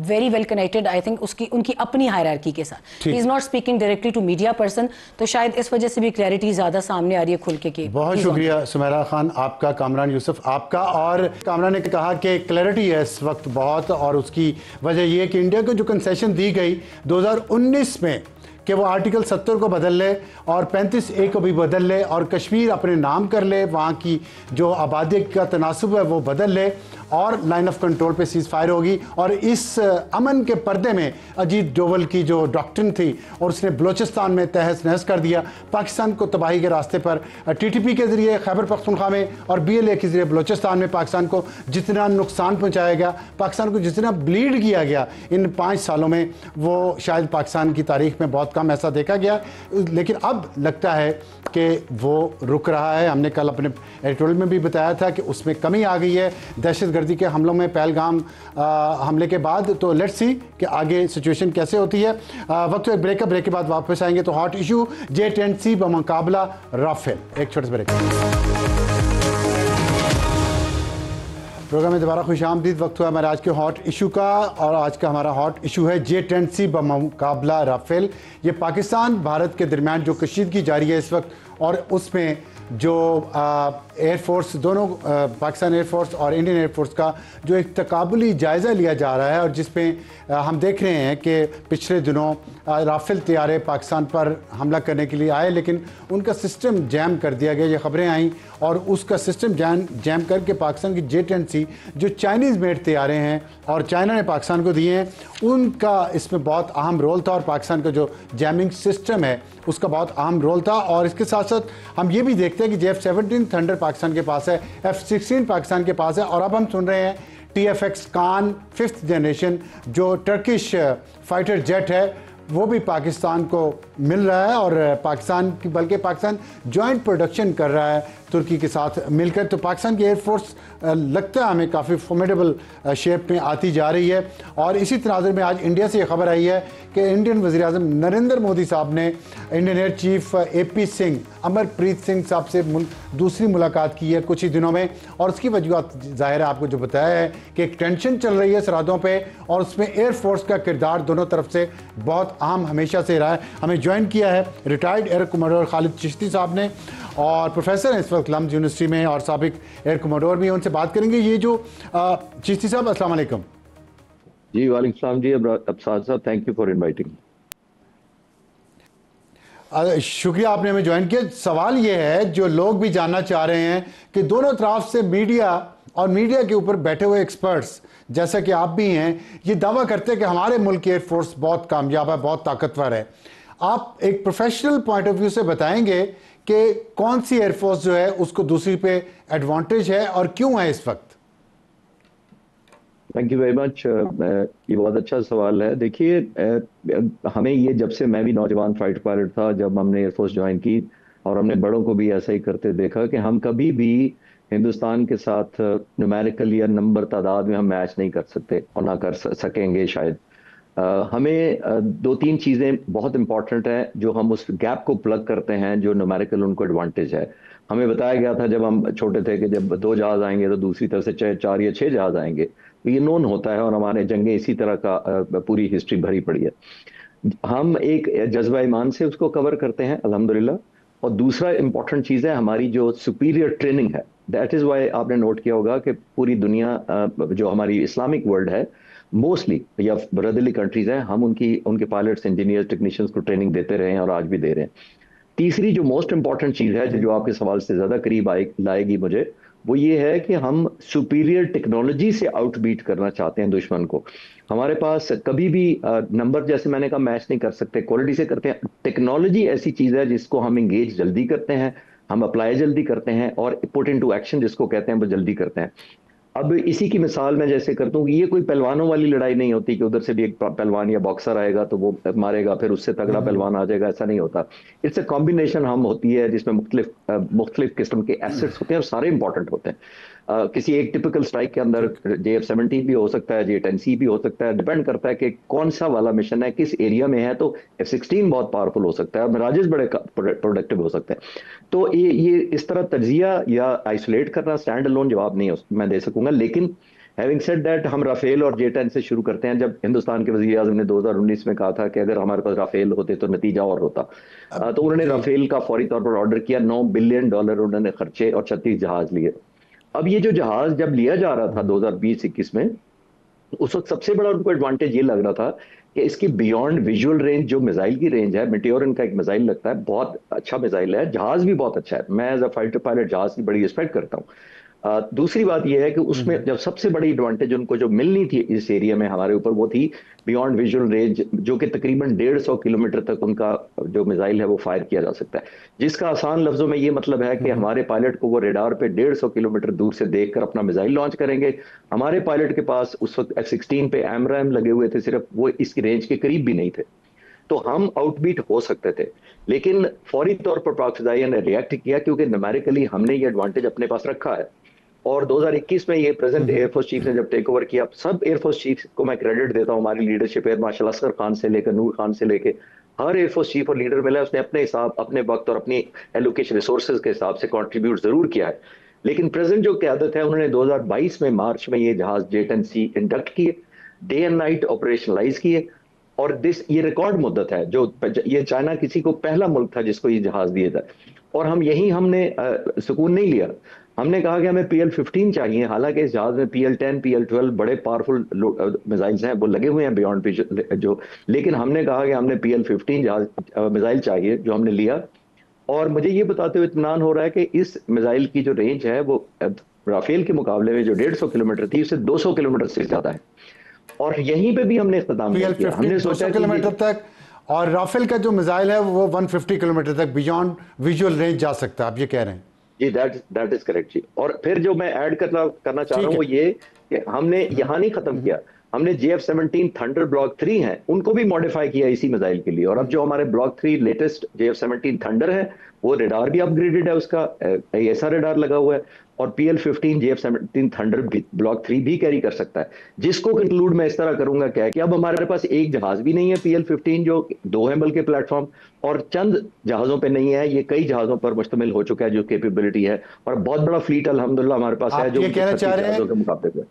B: very well connected, I think उनकी अपनी हायरार्की के साथ, he is not speaking directly to media person. तो शायद इस वजह से भी क्लैरिटी ज़्यादा सामने आ रही है खुल के।
A: बहुत शुक्रिया सुमेरा खान आपका, कामरान यूसुफ आपका। और कामरान ने कहा कि क्लैरिटी है इस वक्त बहुत, और उसकी वजह यह है कि इंडिया को जो कंसेशन दी गई 2019 में कि वो आर्टिकल 70 को बदल ले और 35A को भी बदल ले और कश्मीर अपने नाम कर ले, वहाँ की जो आबादी का तनासुब है वो बदल ले, और लाइन ऑफ कंट्रोल पे सीज़ फायर होगी। और इस अमन के पर्दे में अजीत डोवल की जो डॉक्ट्रिन थी, और उसने बलोचिस्तान में तहस नहस कर दिया, पाकिस्तान को तबाही के रास्ते पर TTP के ज़रिए खैबर पख्तूनख्वा में और BLA के ज़रिए बलोचिस्तान में पाकिस्तान को जितना नुकसान पहुँचाया गया, पाकिस्तान को जितना ब्लीड किया गया इन 5 सालों में, वो शायद पाकिस्तान की तारीख में बहुत कम ऐसा देखा गया। लेकिन अब लगता है कि वो रुक रहा है। हमने कल अपने एडिटोरियल में भी बताया था कि उसमें कमी आ गई है दहशतगर्दी के हमलों में, पहलगाम हमले के बाद। तो लेट्स सी कि आगे सिचुएशन कैसे होती है। वक्त एक ब्रेक के बाद वापस आएंगे। तो हॉट इशू J-10C बमुकाबला राफेल, एक छोटे से ब्रेक। प्रोग्राम में दोबारा खुशामदीद। वक्त हुआ हमारे आज के हॉट इशू का, और आज का हमारा हॉट इशू है J-10C बमुकाबला राफेल। ये पाकिस्तान भारत के दरमियान जो कशीदगी जारी है इस वक्त, और उसमें जो एयरफोर्स दोनों पाकिस्तान एयरफोर्स और इंडियन एयरफोर्स का जो एक तकाबुली जायज़ा लिया जा रहा है और जिसमें हम देख रहे हैं कि पिछले दिनों राफेल तैयारे पाकिस्तान पर हमला करने के लिए आए, लेकिन उनका सिस्टम जैम कर दिया गया, ये खबरें आईं। और उसका सिस्टम जैम करके पाकिस्तान की J-10C जो चाइनीज़ मेड तैयारे हैं और चाइना ने पाकिस्तान को दिए हैं, उनका इसमें बहुत अहम रोल था और पाकिस्तान का जो जैमिंग सिस्टम है उसका बहुत अहम रोल था। और इसके साथ साथ हम ये भी देखते हैं कि F-17 थंडर पाकिस्तान के पास है, F-16 पाकिस्तान के पास है, और अब हम सुन रहे हैं TFX कान 5th जनरेशन जो टर्किश फाइटर जेट है वो भी पाकिस्तान को मिल रहा है। और पाकिस्तान की बल्कि पाकिस्तान जॉइंट प्रोडक्शन कर रहा है तुर्की के साथ मिलकर। तो पाकिस्तान की एयरफोर्स लगता है हमें काफ़ी फॉर्मेडेबल शेप में आती जा रही है। और इसी तनाज़ुर में आज इंडिया से ये खबर आई है कि इंडियन वज़ीर-ए-आज़म नरेंद्र मोदी साहब ने Indian air chief AP Singh Amarpreet Singh साहब से दूसरी मुलाकात की है कुछ ही दिनों में। और उसकी वजूहत ज़ाहिर है आपको जो बताया है कि एक टेंशन चल रही है सरहदों पर, और उसमें एयरफोर्स का किरदार दोनों तरफ से बहुत अहम हमेशा से रहा है। हमें ज्वाइन किया है retired air commodore Khalid Chishti साहब ने, और प्रोफेसर हैं इस वक्त लम्स यूनिवर्सिटी में और साबिक एयर कमोडोर भी हैं, उनसे बात करेंगे। ये जो चिश्ती साहब अस्सलाम वालेकुम।
D: जी वालेकुम सलाम जी अब्सार साहब, थैंक यू फॉर इनवाइटिंग।
A: शुक्रिया आपने हमें ज्वाइन किया। सवाल ये है जो लोग भी जानना चाह रहे हैं कि दोनों तरफ से मीडिया और मीडिया के ऊपर बैठे हुए एक्सपर्ट्स जैसा कि आप भी हैं, ये दावा करते हैं कि हमारे मुल्क की एयरफोर्स बहुत कामयाब है, बहुत ताकतवर है। आप एक प्रोफेशनल पॉइंट ऑफ व्यू से बताएंगे कि कौन सी एयरफोर्स जो है उसको दूसरी पे एडवांटेज है और क्यों है इस वक्त?
D: Thank you very much. ये बहुत अच्छा सवाल है। देखिए, हमें ये जब से मैं भी नौजवान फाइटर पायलट था, जब हमने एयरफोर्स ज्वाइन की, और हमने बड़ों को भी ऐसा ही करते देखा कि हम कभी भी हिंदुस्तान के साथ न्यूमेरिकल या नंबर तादाद में हम मैच नहीं कर सकते और ना कर सकेंगे शायद। हमें दो तीन चीज़ें बहुत इंपॉर्टेंट हैं जो हम उस गैप को प्लग करते हैं जो न्यूमेरिकल उनको एडवांटेज है। हमें बताया गया था जब हम छोटे थे कि जब 2 जहाज़ आएंगे तो दूसरी तरफ से 4 या 6 जहाज़ आएंगे, तो ये नोन होता है और हमारे जंगें इसी तरह का पूरी हिस्ट्री भरी पड़ी है। हम एक जज्बा ईमान से उसको कवर करते हैं अल्हम्दुलिल्लाह। और दूसरा इंपॉर्टेंट चीज़ है हमारी जो सुपीरियर ट्रेनिंग है। दैट इज़ वाई आपने नोट किया होगा कि पूरी दुनिया जो हमारी इस्लामिक वर्ल्ड है मोस्टली या ब्रदरली कंट्रीज हैं, हम उनके पायलट्स, इंजीनियर्स, टेक्नीशियंस को ट्रेनिंग देते रहे हैं और आज भी दे रहे हैं। तीसरी जो मोस्ट इंपॉर्टेंट चीज़ है जो आपके सवाल से ज़्यादा करीब लाएगी मुझे, वो ये है कि हम सुपीरियर टेक्नोलॉजी से आउटबीट करना चाहते हैं दुश्मन को। हमारे पास कभी भी नंबर जैसे मैंने कहा मैच नहीं कर सकते, क्वालिटी से करते हैं। टेक्नोलॉजी ऐसी चीज़ है जिसको हम इंगेज जल्दी करते हैं, हम अप्लाई जल्दी करते हैं, और पुट इनटू एक्शन जिसको कहते हैं वो जल्दी करते हैं। अब इसी की मिसाल मैं जैसे करता हूँ कि ये कोई पहलवानों वाली लड़ाई नहीं होती कि उधर से भी एक पहलवान या बॉक्सर आएगा तो वो मारेगा फिर उससे तगड़ा पहलवान आ जाएगा, ऐसा नहीं होता। इट्स ए कॉम्बिनेशन हम होती है जिसमें मुख्तलिफ किस्म के एसेट्स होते हैं और सारे इंपॉर्टेंट होते हैं। किसी एक टिपिकल स्ट्राइक के अंदर F-17 भी हो सकता है, J-10C भी हो सकता है, डिपेंड करता है कि कौन सा वाला मिशन है, किस एरिया में है। तो F-16 बहुत पावरफुल हो सकता है और मिराजेस बड़े प्रोडक्टिव हो सकते हैं। तो ये इस तरह तजिया या आइसोलेट करना स्टैंड अलोन जवाब नहीं मैं दे सकूंगा। लेकिन हैविंग सेड दैट, हम राफेल और J-10 से शुरू करते हैं। जब हिंदुस्तान के वज़ीर आज़म ने 2019 में कहा था कि अगर हमारे पास राफेल होते तो नतीजा और होता, तो उन्होंने राफेल का फौरी तौर पर ऑर्डर किया। $9 बिलियन उन्होंने खर्चे और 36 जहाज लिए। अब ये जो जहाज जब लिया जा रहा था 2020-21 में, उस वक्त सबसे बड़ा उनको एडवांटेज ये लग रहा था कि इसकी बियॉन्ड विजुअल रेंज जो मिसाइल की रेंज है, मेटेओर इनका एक मिसाइल लगता है, बहुत अच्छा मिसाइल है, जहाज भी बहुत अच्छा है। मैं एज अ फाइटर पायलट जहाज की बड़ी रिस्पेक्ट करता हूँ। दूसरी बात यह है कि उसमें जब सबसे बड़ी एडवांटेज उनको जो मिलनी थी इस एरिया में हमारे ऊपर, वो थी बियॉन्ड विजुअल रेंज, जो कि तकरीबन 150 किलोमीटर तक उनका जो मिसाइल है वो फायर किया जा सकता है। जिसका आसान लफ्जों में ये मतलब है कि हमारे पायलट को वो रेडार पे 150 किलोमीटर दूर से देखकर अपना मिसाइल लॉन्च करेंगे। हमारे पायलट के पास उस वक्त F-16 पे AMRAAM लगे हुए थे, सिर्फ वो इसकी रेंज के करीब भी नहीं थे, तो हम आउटबीट हो सकते थे। लेकिन फौरी तौर पर पाक फ़िज़ाइया ने रिएक्ट किया क्योंकि न्यूमेरिकली हमने ये एडवांटेज अपने पास रखा है। और 2021 में ये प्रेजेंट एयरफोर्स चीफ ने जब टेक ओवर किया, सब एयरफोर्स चीफ को मैं क्रेडिट देता हूँ, हमारी leadership air marshal Asghar Khan से लेकर नूर खान से लेकर हर एयरफोर्स चीफ और लीडर मिला, उसने अपने हिसाब, अपने वक्त और अपनी एलोकेशन रिसोर्सेज के हिसाब से कंट्रीब्यूट जरूर किया है। लेकिन प्रेजेंट जो क़यादत है, उन्होंने 2022 में मार्च में ये जहाज J-10C इंडक्ट किए, डे एंड नाइट ऑपरेशनलाइज किए, और ये रिकॉर्ड मुद्दत है जो ये चाइना किसी को पहला मुल्क था जिसको ये जहाज दिए जाए। और हमने सुकून नहीं लिया, हमने कहा कि हमें PL-15 चाहिए, हालांकि इस जहाज में PL-10 PL-12 बड़े पावरफुल मिसाइल्स हैं, वो लगे हुए हैं बियॉन्ड जो, लेकिन हमने कहा कि हमने PL-15 जहाज मिसाइल चाहिए, जो हमने लिया। और मुझे ये बताते हुए इत्मीनान हो रहा है कि इस मिसाइल की जो रेंज है वो राफेल के मुकाबले में जो 150 किलोमीटर थी, उससे 200 किलोमीटर से ज्यादा है। और यहीं पे भी हमने इख्तिताम
A: PL
D: किया,
A: 15
D: हमने
A: 200
D: सोचा
A: किलोमीटर तक, और राफेल का जो मिसाइल है वो 150 किलोमीटर तक बियॉन्ड विजुअल रेंज जा सकता है, आप ये कह रहे हैं?
D: जी, दैट इज करेक्ट जी। और फिर जो मैं ऐड करना चाह रहा
A: ठीक
D: हूँ
A: है।
D: वो ये कि हमने यहाँ नहीं खत्म किया, हमने JF-17 थंडर ब्लॉक 3 है उनको भी मॉडिफाई किया इसी मिसाइल के लिए। और अब जो हमारे ब्लॉक 3 लेटेस्ट JF-17 थंडर है, वो रेडार भी अपग्रेडेड है, उसका ऐसा रेडार लगा हुआ है। और PL-15 JF-17 थंडर ब्लॉक 3 भी कैरी कर सकता है। जिसको कंक्लूड मैं इस तरह करूंगा क्या है कि अब हमारे पास एक जहाज भी नहीं है PL-15, जो दो है बल्कि प्लेटफॉर्म, और चंद जहाजों पे नहीं है, ये कई जहाजों पर मुश्तमिल हो चुका है जो कैपेबिलिटी है। और बहुत बड़ा फ्लीट अल्हम्दुलिल्लाह हमारे पास है,
A: आप
D: जो
A: ये कहना
D: 36
A: चाह रहे
D: जहाजों
A: हैं,
D: के मुकाबले में।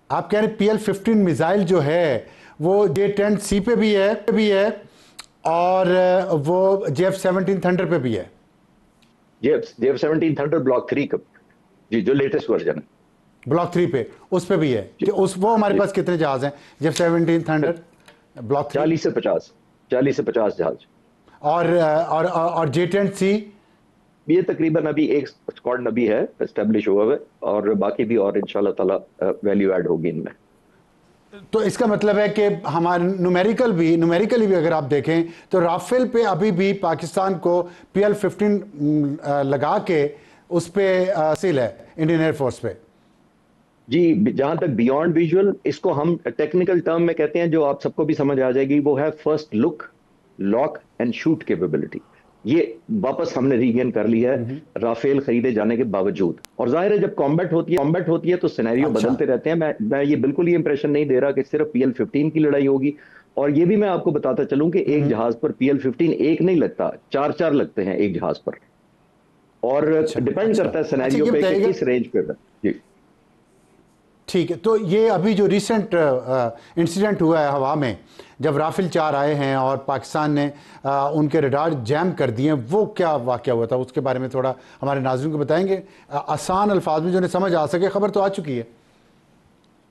A: आप कह रहे हैं PL-15 मिसाइल जो है वो J-10C पे भी है और वो JF-17 थंडर पे भी है?
D: JF-17 थंडर ब्लॉक 3 का जी, जो लेटेस्ट वर्जन है,
A: ब्लॉक 3 पे उस पे भी है कि उस वो हमारे पास कितने जहाज हैं JF-17 थंडर ब्लॉक 3?
D: 40 से 50 जहाज।
A: और J-10C?
D: ये तकरीबन अभी एक स्क्वाड अभी है एस्टेब्लिश हुआ है, और बाकी भी और इंशाल्लाह ताला वैल्यू ऐड होगी इनमें।
A: तो इसका मतलब है कि हमारे न्यूमेरिकली भी अगर आप देखें तो राफेल पे अभी भी पाकिस्तान को PL-15 लगा के उस पे हासिल है इंडियन एयरफोर्स पे।
D: जी, जहां तक बियॉन्ड विजुअल, इसको हम टेक्निकल टर्म में कहते हैं, जो आप सबको भी समझ आ जाएगी, वो है first look, lock and shoot capability. ये वापस हमने रीगेन कर लिया है राफेल खरीदे जाने के बावजूद। और जाहिर है जब कॉम्बैट होती है तो सिनेरियो
A: अच्छा।
D: बदलते रहते हैं। मैं ये बिल्कुल ये इंप्रेशन नहीं दे रहा कि सिर्फ PL-15 की लड़ाई होगी। और ये भी मैं आपको बताता चलूं कि एक जहाज पर PL-15 एक नहीं लगता, 4-4 लगते हैं एक जहाज पर। और
A: अच्छा,
D: डिपेंड
A: अच्छा,
D: करता है
A: अच्छा,
D: सिनेरियो
A: ये
D: पे कि
A: बताइएगा।
D: किस रेंज पे है। जी
A: ठीक है, तो ये अभी जो रिसेंट इंसिडेंट हुआ है हवा में, जब राफेल 4 आए हैं और पाकिस्तान ने उनके रडार जैम कर दिए, वो क्या वाक़या हुआ था? उसके बारे में थोड़ा हमारे नाज़रीन को बताएंगे आसान अल्फाज में, जो उन्हें समझ आ सके। खबर तो आ चुकी है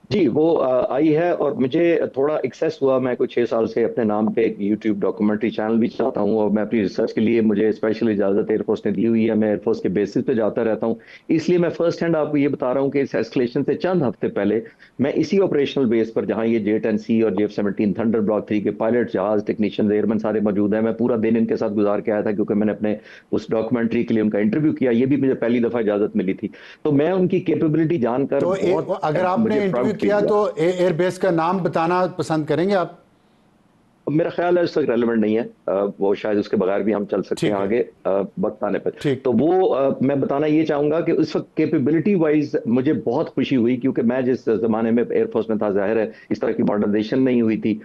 D: जी, वो आई है और मुझे थोड़ा एक्सेस हुआ। मैं कुछ 6 साल से अपने नाम पे एक यूट्यूब डॉक्यूमेंट्री चैनल भी चलाता हूँ, और मैं अपनी रिसर्च के लिए, मुझे स्पेशल इजाज़त एयरफोर्स ने दी हुई है, मैं एयरफोर्स के बेसिस पे जाता रहता हूँ। इसलिए मैं फर्स्ट हैंड आपको ये बता रहा हूँ कि इस एस्केलेशन से चंद हफ्ते पहले मैं इसी ऑपरेशनल बेस पर, जहाँ ये J-10C और JF-17 थंडर ब्लॉक 3 के पायलट, जहाज, टेक्नीशियन, एयरमैन सारे मौजूद हैं। मैं पूरा दिन इनके साथ गुजार के आया था, क्योंकि मैंने अपने उस डॉक्यूमेंट्री के लिए उनका इंटरव्यू किया। ये भी मुझे पहली दफ़ा इजाज़त मिली थी, तो मैं उनकी कैपेबिलिटी जानकर
A: तो
D: बहुत
A: अगर आपने
D: मुझे
A: इंटरव्यू
D: प्राउड
A: किया
D: फील
A: तो
D: हुआ।
A: एयरबेस का नाम बताना पसंद करेंगे आप?
D: मेरा ख्याल है इस वक्त रेलेवेंट नहीं है, वो शायद उसके बगैर भी हम चल सकते हैं
A: ठीक है,
D: आगे वक्त आने पर।
A: ठीक।
D: तो वो मैं बताना ये चाहूंगा कि उस वक्त कैपेबिलिटी वाइज मुझे बहुत खुशी हुई, क्योंकि मैं जिस जमाने में एयरफोर्स में था, जाहिर है इस तरह की मॉडर्नाइजेशन नहीं हुई थी।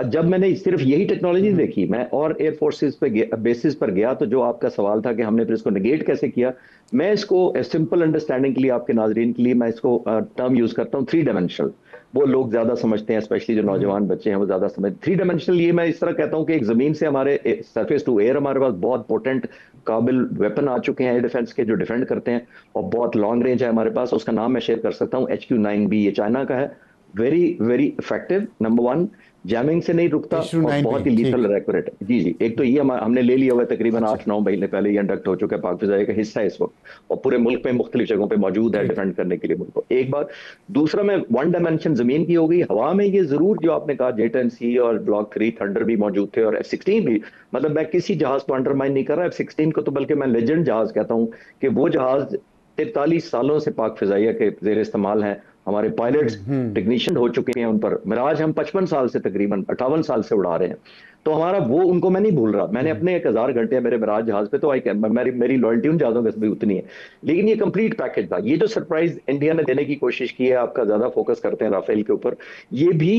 D: जब मैंने सिर्फ यही टेक्नोलॉजी देखी, मैं और एयरफोर्सेस पे बेसिस पर गया, तो जो आपका सवाल था कि हमने फिर इसको नेगेट कैसे किया, मैं इसको सिंपल अंडरस्टैंडिंग के लिए, आपके नाजरीन के लिए, मैं इसको टर्म यूज करता हूँ 3 डायमेंशनल। वो लोग ज्यादा समझते हैं, स्पेशली जो नौजवान बच्चे हैं वो ज्यादा समझ 3 डायमेंशनल। ये मैं इस तरह कहता हूँ कि एक जमीन से हमारे सरफेस टू एयर हमारे पास बहुत पोटेंट काबिल वेपन आ चुके हैं एयर डिफेंस के, जो डिफेंड करते हैं, और बहुत लॉन्ग रेंज है हमारे पास। उसका नाम मैं शेयर कर सकता हूँ, HQ-9B, ये चाइना का है। Very very effective, number 1, jamming से नहीं रुकता, और बहुत ही लीथल और एक्यूरेट है। जी जी, एक तो ये हमने ले लिया हुआ है, तकरीबन 8-9 महीने पहले ये इंडक्ट हो चुका है, पाक फिजाई का हिस्सा है इस वक्त, और पूरे मुल्क में मुख्तलिफ जगहों पे मौजूद है डिफेंड करने के लिए मुल्क को। एक बार, दूसरा, मैं 1 डायमेंशन जमीन की हो गई। हवा में ये जरूर जो आपने कहा J-10C और ब्लॉक 3 थंडर भी मौजूद थे, और F-16 भी, मतलब मैं किसी जहाज को अंडरमाइन नहीं कर रहा F-16 को, तो बल्कि मैं लेजेंड जहाज कहता हूँ कि वो जहाज 43 सालों से पाक फिजाइया के जेर इस्तेमाल हैं। हमारे पायलट्स टेक्नीशियन हो चुके हैं उन पर। मिराज हम 55 साल से, तकरीबन 58 साल से उड़ा रहे हैं। तो हमारा वो, उनको मैं नहीं भूल रहा। मैंने अपने 1000 घंटे मेरे मिराज जहाज पे, तो मेरी लॉयल्टी उन जहाजों के भी उतनी है। लेकिन ये कंप्लीट पैकेज था। ये जो सरप्राइज इंडिया ने देने की कोशिश की है, आपका ज्यादा फोकस करते हैं राफेल के ऊपर, ये भी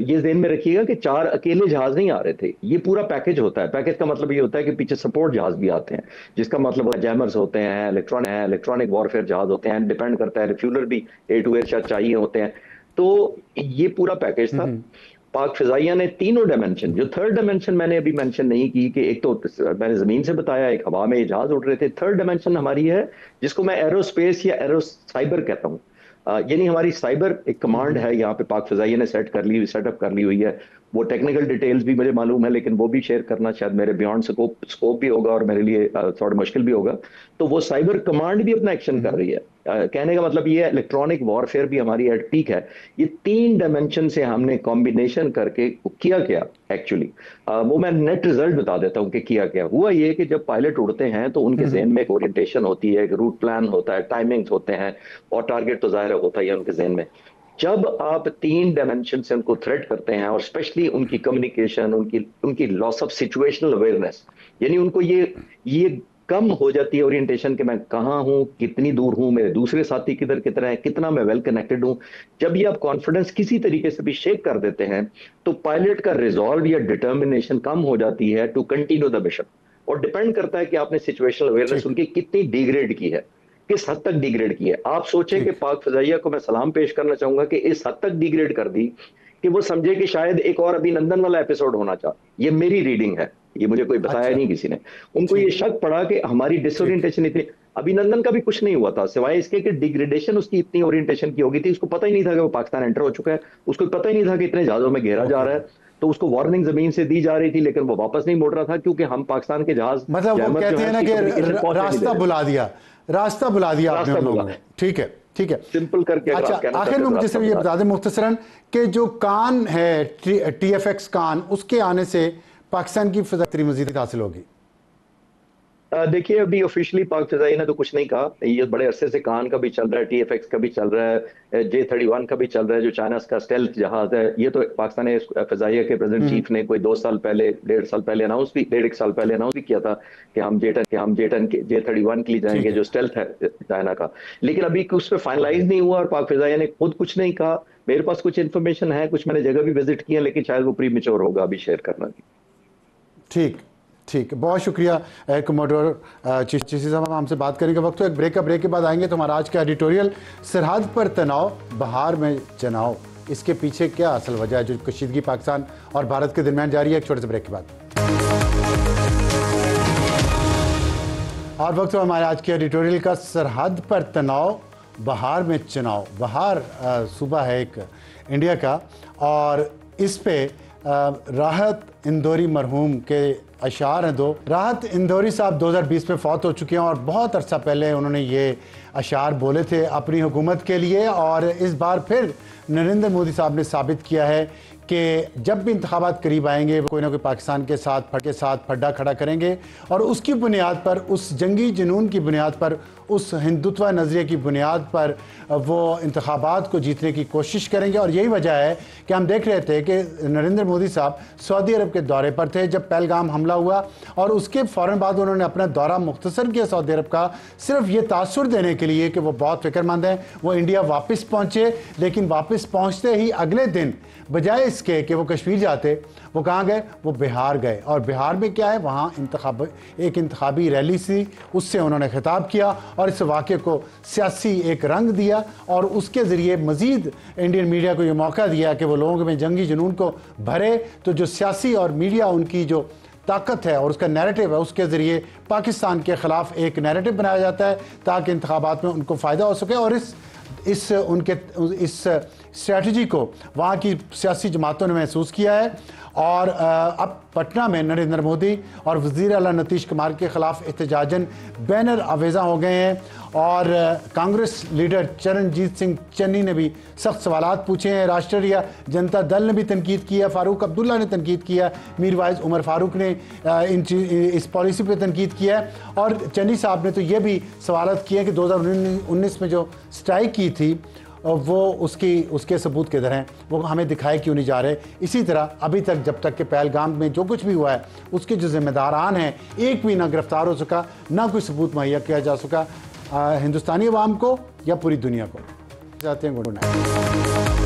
D: ये ध्यान में रखिएगा कि 4 अकेले जहाज नहीं आ रहे थे, ये पूरा पैकेज होता है। पैकेज का मतलब ये होता है कि पीछे सपोर्ट जहाज भी आते हैं, जिसका मतलब जैमर्स होते हैं, इलेक्ट्रॉनिक वॉरफेयर जहाज होते हैं, डिपेंड करता है, रिफ्यूलर भी एयर टू एयर चाहिए होते हैं। तो ये पूरा पैकेज था। पाक फिजाइया ने तीनों डायमेंशन, जो थर्ड डायमेंशन मैंने अभी मेंशन नहीं की कि एक तो मैंने जमीन से बताया, एक हवा में जहाज उड़ रहे थे, थर्ड डायमेंशन हमारी है जिसको मैं एरोस्पेस या एरो साइबर कहता हूँ। यानी हमारी साइबर एक कमांड है यहाँ पे पाक फिजाइया ने सेटअप कर ली हुई है। वो टेक्निकल डिटेल्स भी मुझे मालूम है, लेकिन वो भी शेयर करना शायद मेरे बियॉन्ड स्कोप भी होगा और मेरे लिए थोड़ा मुश्किल भी होगा। तो वो साइबर कमांड भी अपना एक्शन कर रही है। कहने का मतलब ये है, इलेक्ट्रॉनिक वॉरफेयर भी हमारी एट पीक है। ये 3 डायमेंशन से हमने कॉम्बिनेशन करके किया क्या एक्चुअली, वो मैं नेट रिजल्ट बता देता हूँ कि किया क्या हुआ। ये कि जब पायलट उड़ते हैं तो उनके जहन में एक ओरिएंटेशन होती है, एक रूट प्लान होता है, टाइमिंग्स होते हैं और टारगेट तो जाहिर होता ही है उनके जहन में। जब आप 3 डायमेंशन से उनको थ्रेट करते हैं और स्पेशली उनकी कम्युनिकेशन, उनकी लॉस ऑफ सिचुएशनल अवेयरनेस, यानी उनको ये कम हो जाती है ओरिएंटेशन कि मैं कहाँ हूँ, कितनी दूर हूँ, मेरे दूसरे साथी किधर है, कितना मैं वेल कनेक्टेड हूँ। जब ये आप कॉन्फिडेंस किसी तरीके से भी शेक कर देते हैं तो पायलट का रिजॉल्व या डिटर्मिनेशन कम हो जाती है टू कंटिन्यू द मिशन। और डिपेंड करता है कि आपने सिचुएशनल अवेयरनेस उनकी कितनी डिग्रेड की है, किस हद तक डिग्रेड की है। आप सोचें कि पाक फिजाइया को मैं सलाम पेश करना चाहूंगा कि इस हद तक डिग्रेड कर दी कि वो समझे कि शायद एक और अभिनंदन वाला एपिसोड होना चाहिए। ये मेरी रीडिंग है, ये मुझे कोई बताया नहीं किसी ने। उनको ये शक पड़ा कि हमारी डिसओरिएंटेशन इतनी, अभिनंदन का भी कुछ नहीं हुआ था सिवाय इसके कि डिग्रेडेशन उसकी इतनी ओरिएंटेशन की होगी थी, उसको पता ही नहीं था कि वो पाकिस्तान एंटर हो चुका है, उसको पता ही नहीं था कि इतने जहाजों में घेरा जा रहा है। तो उसको वार्निंग जमीन से दी जा रही थी लेकिन वो वापस नहीं मुड़ रहा था क्योंकि हम पाकिस्तान के जहाज,
A: मतलब वो कहते हैं ना कि रास्ता बुला दिया आपने उन लोगों ने। ठीक है, ठीक है,
D: सिंपल करके।
A: अच्छा, आखिर में मुझे सिर्फ ये बता दें मुख्तसरन कि जो कान है TFX कान, उसके आने से पाकिस्तान की फिजाई मजीद हासिल होगी।
D: देखिए अभी ऑफिशियली पाक फिजाई ने तो कुछ नहीं कहा। ये बड़े अरसे से कान का भी चल रहा है, TFX का भी चल रहा है, J-31 का भी चल रहा है जो चाइना का स्टेल्थ जहाज है। ये तो पाकिस्तानी फिजाइया के प्रेसिडेंट चीफ ने कोई 2 साल पहले, 1.5 साल पहले अनाउंस भी किया था कि हम J-31 के लिए जाएंगे जो स्टेल्थ है चाइना का। लेकिन अभी उस पर फाइनलाइज नहीं हुआ और पाक फिजाइया ने खुद कुछ नहीं कहा। मेरे पास कुछ इन्फॉर्मेशन है, कुछ मैंने जगह भी विजिट की है, लेकिन शायद वो प्रीमेच्योर होगा अभी शेयर करना।
A: ठीक, बहुत शुक्रिया कमोडोर चिश्ती साहब। हमसे बात करने का वक्त हो, एक ब्रेक के बाद आएंगे तो हमारा आज का एडिटोरियल सरहद पर तनाव, बहार में चनाव, इसके पीछे क्या असल वजह है जो कशीदगी पाकिस्तान और भारत के दरमियान जारी है। एक छोटे से ब्रेक के बाद और वक्त हो हमारे आज के एडिटोरियल का, सरहद पर तनाव, बहार में चुनाव। बहार सूबा है एक इंडिया का और इस पे राहत इंदौरी मरहूम के अशार हैं 2। राहत इंदौरी साहब 2020 में फौत हो चुके हैं और बहुत अरसा पहले उन्होंने ये अशार बोले थे अपनी हुकूमत के लिए। और इस बार फिर नरेंद्र मोदी साहब ने साबित किया है कि जब भी इंतखाबात करीब आएंगे वो कोई ना कोई पाकिस्तान के साथ फड्डा खड़ा करेंगे और उसकी बुनियाद पर, उस जंगी जुनून की बुनियाद पर, उस हिंदुत्व नज़रिए की बुनियाद पर वो इंतखाबात को जीतने की कोशिश करेंगे। और यही वजह है कि हम देख रहे थे कि नरेंद्र मोदी साहब सऊदी अरब के दौरे पर थे जब पहलगाम हमला हुआ और उसके फ़ौरन बाद उन्होंने अपना दौरा मुख्तसर किया सऊदी अरब का, सिर्फ ये तासुर देने के लिए कि वो बहुत फ़िक्रमंद हैं। वो इंडिया वापस पहुँचे, लेकिन वापस पहुँचते ही अगले दिन बजाय इसके कि वो कश्मीर जाते, वो कहाँ गए? वो बिहार गए। और बिहार में क्या है, वहाँ एक इंतखाबी रैली सी, उससे उन्होंने खिताब किया और इस वाक़े को सियासी एक रंग दिया और उसके ज़रिए मज़ीद इंडियन मीडिया को ये मौका दिया कि वो लोगों में जंगी जुनून को भरे। तो जो सियासी और मीडिया उनकी जो ताकत है और उसका नैरेटिव है, उसके ज़रिए पाकिस्तान के ख़िलाफ़ एक नैरेटिव बनाया जाता है ताकि इंतखाबात में उनको फ़ायदा हो सके। और इस स्ट्रैटेजी को वहाँ की सियासी जमातों ने महसूस किया है और अब पटना में नरेंद्र मोदी और वज़ीर आला नीतीश कुमार के ख़िलाफ़ एहतजाजन बैनर आवेज़ा हो गए हैं। और कांग्रेस लीडर चरणजीत सिंह चन्नी ने भी सख्त सवालात पूछे हैं। राष्ट्रीय जनता दल ने भी तनकीद की है, फ़ारूक अब्दुल्ला ने तनकीद किया, मीरवाइज़ उमर फ़ारूक ने इस पॉलिसी पर तनकीद किया है। और चन्नी साहब ने तो ये भी सवालात किए कि 2019 में जो स्ट्राइक की थी वो उसके सबूत किधर हैं, वो हमें दिखाए क्यों नहीं जा रहे। इसी तरह अभी तक जब तक कि पहलगाम में जो कुछ भी हुआ है उसके जो ज़िम्मेदारान हैं एक भी ना गिरफ्तार हो सका, ना कोई सबूत मुहैया किया जा सका हिंदुस्तानी अवाम को या पूरी दुनिया को। जाते हैं गुड नाइट।